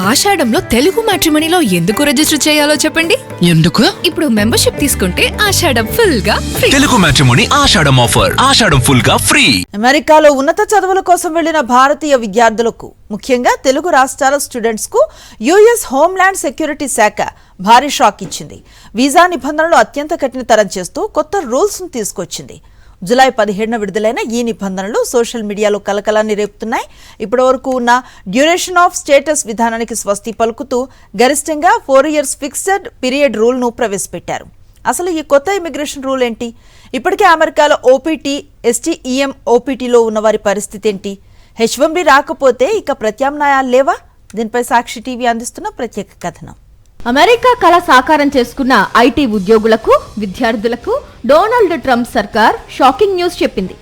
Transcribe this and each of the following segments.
ఆషాఢంలో తెలుగు మ్యాట్రిమోనీలో ఎందుకు రిజిస్టర్ చేయాలో చెప్పండి. ఎందుకు? ఇప్పుడు మెంబర్షిప్ తీసుకుంటే ఆషాఢం ఫుల్ గా ఫ్రీ. తెలుగు మ్యాట్రిమోనీ ఆషాఢం ఆఫర్. ఆషాఢం ఫుల్ గా ఫ్రీ. అమెరికాలో ఉన్నత చదువుల కోసం వెళ్లిన భారతీయ విద్యార్థులకు, ముఖ్యంగా తెలుగు రాష్ట్రాల స్టూడెంట్స్ కు యుఎస్ హోంల్యాండ్ సెక్యూరిటీ శాఖ భారీ షాక్ ఇచ్చింది. వీసా నిబంధనలు అత్యంత కఠినతరం చేస్తూ కొత్త రూల్స్ ను తీసుకొచ్చింది. జూలై 17న విడుదలైన ఈ నిబంధనలు సోషల్ మీడియాలో కలకలాన్ని రేపుతున్నాయి. ఇప్పటి వరకు ఉన్న డ్యూరేషన్ ఆఫ్ స్టేటస్ విధానానికి స్వస్తి పలుకుతూ గరిష్టంగా 4 years ఫిక్స్డ్ పీరియడ్ రూల్ ను ప్రవేశపెట్టారు. అసలు ఈ కొత్త ఇమిగ్రేషన్ రూల్ ఏంటి? ఇప్పటికే అమెరికాలో ఓపీటీ, ఎస్టీఈఎం ఓపీటీలో ఉన్న వారి పరిస్థితి ఏంటి? H1B రాకపోతే ఇక ప్రత్యామ్నాయాలు లేవా? దీనిపై సాక్షి టీవీ అందిస్తున్న ప్రత్యేక కథనం. అమెరికా కళ సాకారం చేసుకున్న ఐటీ ఉద్యోగులకు, విద్యార్థులకు డొనాల్డ్ ట్రంప్ సర్కార్ షాకింగ్ న్యూస్ చెప్పింది.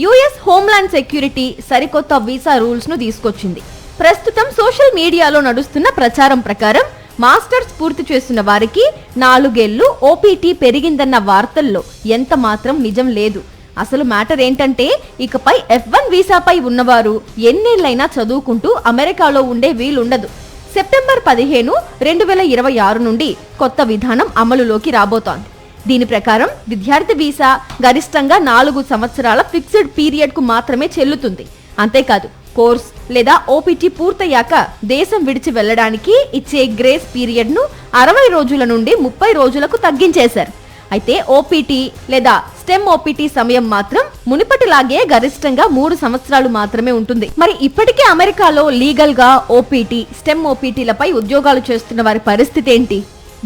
యుఎస్ హోంల్యాండ్ సెక్యూరిటీ సరికొత్త వీసా రూల్స్ ను తీసుకొచ్చింది. ప్రస్తుతం సోషల్ మీడియాలో నడుస్తున్న ప్రచారం ప్రకారం మాస్టర్స్ పూర్తి చేస్తున్న వారికి 4 ఏళ్లు ఓపీటీ పెరిగిందన్న వార్తల్లో ఎంత మాత్రం నిజం లేదు. అసలు మ్యాటర్ ఏంటంటే, ఇకపై F1 వీసాపై ఉన్నవారు ఎన్నేళ్లైనా చదువుకుంటూ అమెరికాలో ఉండే వీలుండదు. సెప్టెంబర్ 15, 2026 నుండి కొత్త విధానం అమలులోకి రాబోతోంది. దీని ప్రకారం విద్యార్థి వీసా గరిష్టంగా 4 సంవత్సరాల ఫిక్స్డ్ పీరియడ్ కు మాత్రమే చెల్లుతుంది. అంతేకాదు, కోర్స్ లేదా ఓపీటీ పూర్తయ్యాక దేశం విడిచి వెళ్లడానికి ఇచ్చే గ్రేస్ పీరియడ్ ను 60 రోజుల నుండి 30 రోజులకు తగ్గించేశారు. అయితే ఓపీటీ లేదా స్టెమ్ ఓపీటీ సమయం మాత్రం మునిపటిలాగే గరిష్టంగా 3 సంవత్సరాలు మాత్రమే ఉంటుంది. మరి ఇప్పటికే అమెరికాలో లీగల్ గా ఓపీటీ, స్టెమ్ ఓపీటీలపై ఉద్యోగాలు చేస్తున్న వారి పరిస్థితి ఏంటి?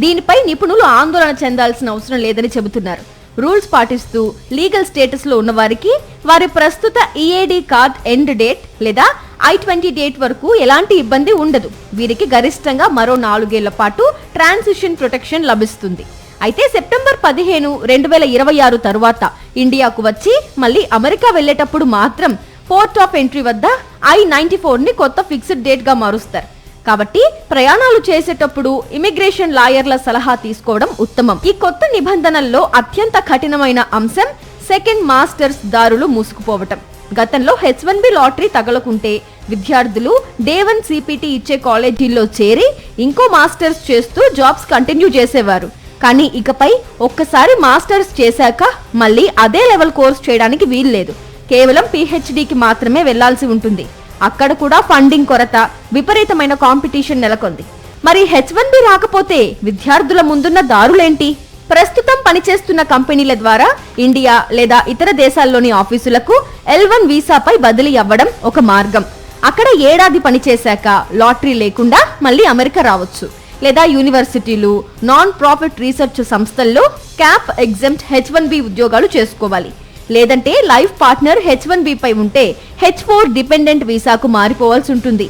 దీనిపై నిపుణులు ఆందోళన చెందాల్సిన అవసరం లేదని చెబుతున్నారు. రూల్స్ పాటిస్తూ లీగల్ స్టేటస్ లో ఉన్న వారికి వారి ప్రస్తుత ఈఏడి కార్డ్ ఎండ్ డేట్ లేదా I-20 డేట్ వరకు ఎలాంటి ఇబ్బంది ఉండదు. వీరికి గరిష్టంగా మరో 4 ఏళ్ల పాటు ట్రాన్సిషన్ ప్రొటెక్షన్ లభిస్తుంది. అయితే సెప్టెంబర్ 15, 2026 తరువాత ఇండియాకు వచ్చి మళ్ళీ అమెరికా వెళ్లేటప్పుడు మాత్రం పోర్ట్ ఆఫ్ ఎంట్రీ వద్ద I-94 ని కొత్త ఫిక్స్డ్ డేట్ గా మారుస్తారు. కాబట్టి ప్రయాణాలు చేసేటప్పుడు ఇమిగ్రేషన్ లాయర్ల సలహా తీసుకోవడం ఉత్తమం. ఈ కొత్త నిబంధనల్లో అత్యంత కఠినమైన అంశం సెకండ్ మాస్టర్స్ దారులు మూసుకుపోవటం. గతంలో H1B లాటరీ తగలకుంటే విద్యార్థులు Day 1 CPT ఇచ్చే కాలేజీల్లో చేరి ఇంకో మాస్టర్స్ చేస్తూ జాబ్స్ కంటిన్యూ చేసేవారు. కానీ ఇకపై ఒక్కసారి మాస్టర్స్ చేశాక మళ్ళీ అదే లెవెల్ కోర్స్ చేయడానికి వీల్లేదు. కేవలం PhDకి మాత్రమే వెళ్లాల్సి ఉంటుంది. అక్కడ కూడా ఫండింగ్ కొరత, విపరీతమైన కాంపిటీషన్ నెలకొంది. మరి H1B రాకపోతే విద్యార్థుల ముందున్న దారులేంటి? ప్రస్తుతం పనిచేస్తున్న కంపెనీల ద్వారా ఇండియా లేదా ఇతర దేశాల్లోని ఆఫీసులకు L1 వీసాపై బదిలీ అవ్వడం ఒక మార్గం. అక్కడ ఏడాది పనిచేశాక లాటరీ లేకుండా మళ్ళీ అమెరికా రావచ్చు. లేదా యూనివర్సిటీలు, నాన్ ప్రాఫిట్ రీసెర్చ్ సంస్థల్లో క్యాప్ ఎగ్జెంప్ట్ H1B ఉద్యోగాలు చేసుకోవాలి. లేదంటే లైఫ్ పార్ట్నర్ H1B పై ఉంటే H4 డిపెండెంట్ వీసాకు మారిపోవాల్సి ఉంటుంది.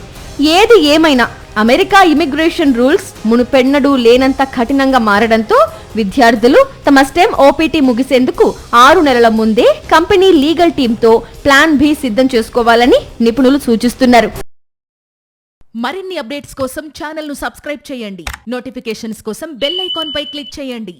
ఏది ఏమైనా అమెరికా ఇమిగ్రేషన్ రూల్స్ మునుపెన్నడూ లేనంత కఠినంగా మారడంతో విద్యార్థులు తమ స్టెమ్ ఓపీటీ ముగిసేందుకు 6 నెలల ముందే కంపెనీ లీగల్ టీంతో ప్లాన్ B సిద్ధం చేసుకోవాలని నిపుణులు సూచిస్తున్నారు. మరిన్ని అప్డేట్స్ కోసం ఛానల్ ను సబ్స్క్రైబ్ చేయండి. నోటిఫికేషన్స్ కోసం బెల్ ఐకాన్ పై క్లిక్ చేయండి.